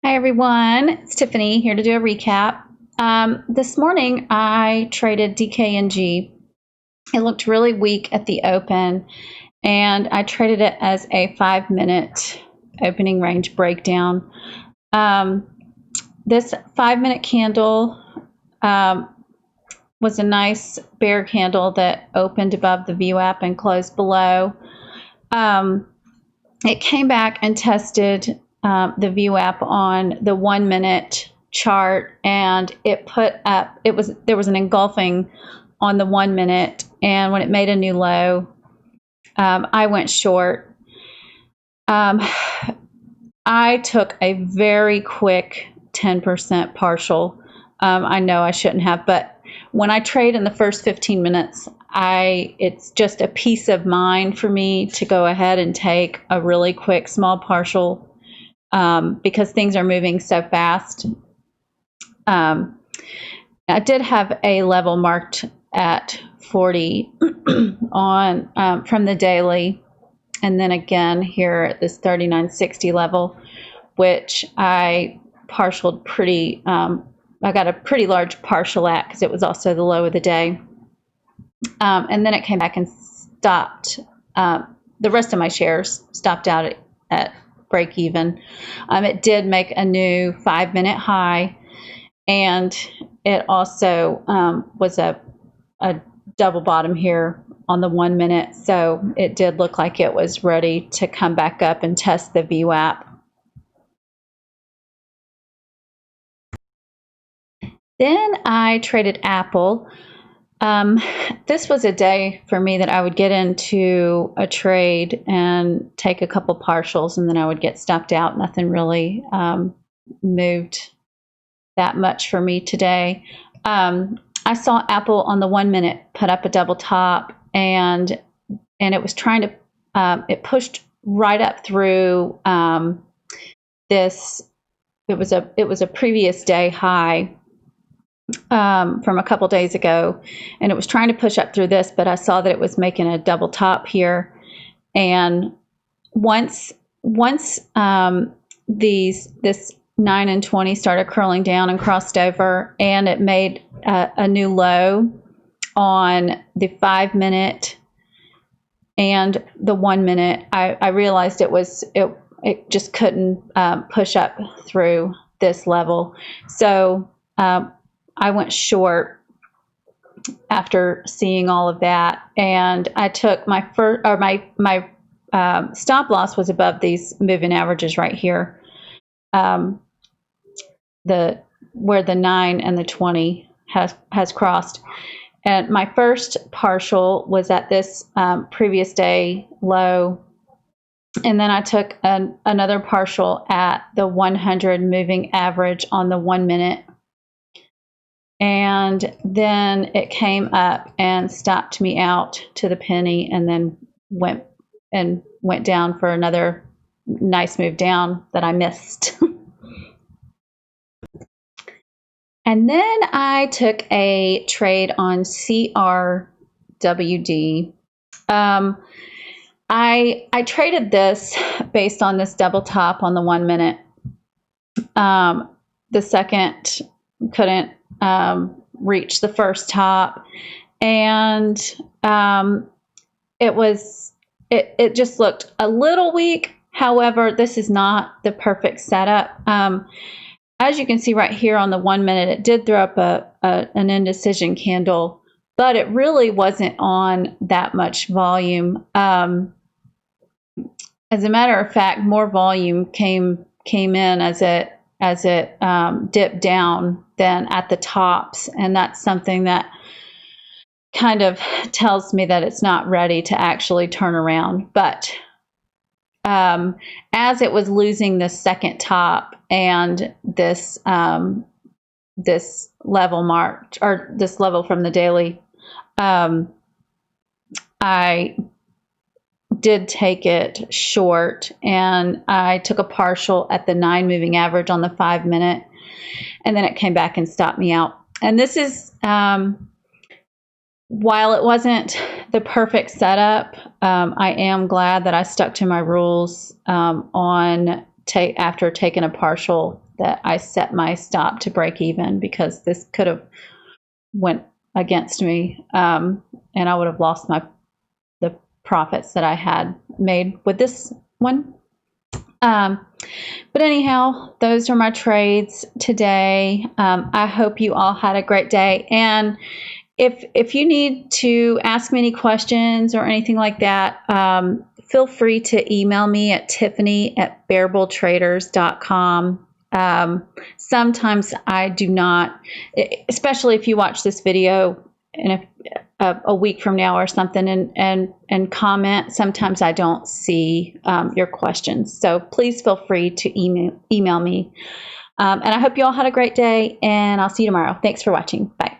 Hi everyone, it's Tiffany here to do a recap. This morning I traded DKNG. It looked really weak at the open, and I traded it as a 5-minute opening range breakdown. This 5-minute candle was a nice bear candle that opened above the VWAP and closed below. It came back and tested the VWAP on the 1-minute chart, and there was an engulfing on the 1-minute, and when it made a new low, I went short. I took a very quick 10% partial. I know I shouldn't have, but when I trade in the first 15 minutes, it's just a peace of mind for me to go ahead and take a really quick small partial because things are moving so fast. I did have a level marked at 40 on from the daily, and then again here at this 39.60 level, which I partialed pretty. I got a pretty large partial at because it was also the low of the day, and then it came back and stopped. The rest of my shares stopped out at break even. It did make a new 5-minute high, and it also was a double bottom here on the 1-minute, so it did look like it was ready to come back up and test the VWAP. Then I traded Apple. This was a day for me that I would get into a trade and take a couple partials, and then I would get stopped out. Nothing really moved that much for me today. I saw Apple on the 1-minute put up a double top, and it was trying to it pushed right up through this. It was a previous day high from a couple days ago, and it was trying to push up through this, but I saw that it was making a double top here, and once this 9 and 20 started curling down and crossed over, and it made a new low on the 5-minute and the 1-minute, I realized it just couldn't push up through this level, so I went short after seeing all of that, and I took my stop loss was above these moving averages right here, where the 9 and the 20 has crossed, and my first partial was at this previous day low, and then I took another partial at the 100 moving average on the 1-minute. And then it came up and stopped me out to the penny, and then went down for another nice move down that I missed. And then I took a trade on CRWD. I traded this based on this double top on the 1-minute. The second couldn't reach the first top, and it just looked a little weak. However, this is not the perfect setup. As you can see right here on the 1-minute, it did throw up an indecision candle, but it really wasn't on that much volume. As a matter of fact, more volume came in as it dipped down than at the tops, and that's something that kind of tells me that it's not ready to actually turn around. But as it was losing the second top and this level marked, or this level from the daily, I did take it short, and I took a partial at the 9 moving average on the 5-minute, and then it came back and stopped me out. And this is, while it wasn't the perfect setup, I am glad that I stuck to my rules after taking a partial that I set my stop to break even, because this could have went against me, and I would have lost the profits that I had made with this one. But anyhow, those are my trades today. I hope you all had a great day. And if you need to ask me any questions or anything like that, feel free to email me at tiffany@bearbulletraders.com. Sometimes I do not, especially if you watch this video in a week from now or something, and comment. Sometimes I don't see your questions, so please feel free to email me. And I hope you all had a great day, and I'll see you tomorrow. Thanks for watching. Bye.